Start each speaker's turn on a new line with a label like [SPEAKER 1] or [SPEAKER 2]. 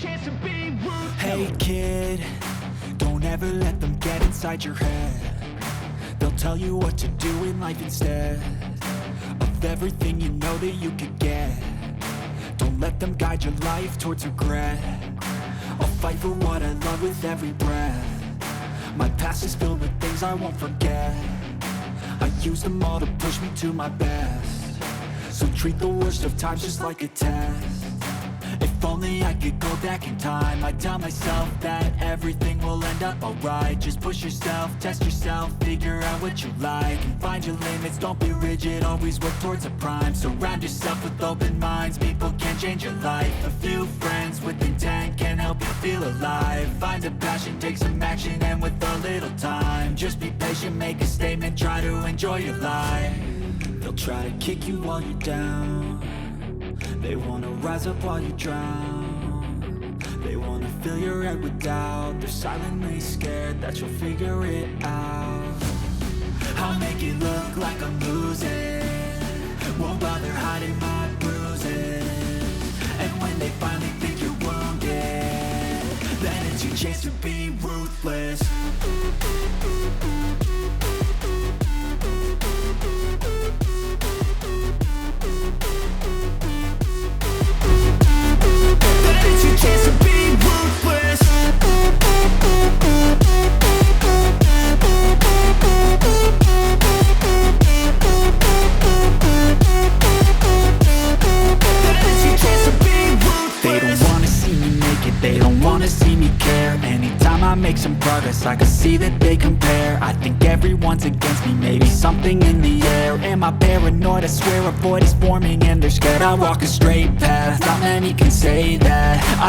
[SPEAKER 1] chance to be ruthless.
[SPEAKER 2] Hey kid, don't ever let them get inside your head. They'll tell you what to do in life instead of everything you know that you could get. Don't let them guide your life towards regret. I'll fight for what I love with every breath. My past is filled with things I won't forget. I use them all to push me to my best. So treat the worst of times just like a test. If only I could go back in time, I'd tell myself that everything will end up alright. Just push yourself, test yourself, figure out what you like, and find your limits, don't be rigid, always work towards a prime. Surround yourself with open minds, people can change your life. A few friends with intent can help you feel alive. Find a passion, take some action, and with a little time, just be patient, make a statement, try to enjoy your life. They'll try to kick you while you're down. They wanna rise up while you drown. They wanna fill your head with doubt. They're silently scared that you'll figure it out. I'll make it look like I'm losing, won't bother hiding my bruises. And when they finally think you're wounded, then it's your chance to be ruthless. Chance to be ruthless. They don't wanna see me make it, they don't wanna see me care. Anytime I make some progress, I can see that they compare. I think everyone's against me, maybe something in the air. Am I paranoid? I swear a void is forming and they're scared. I walk a straight path, not many can say that.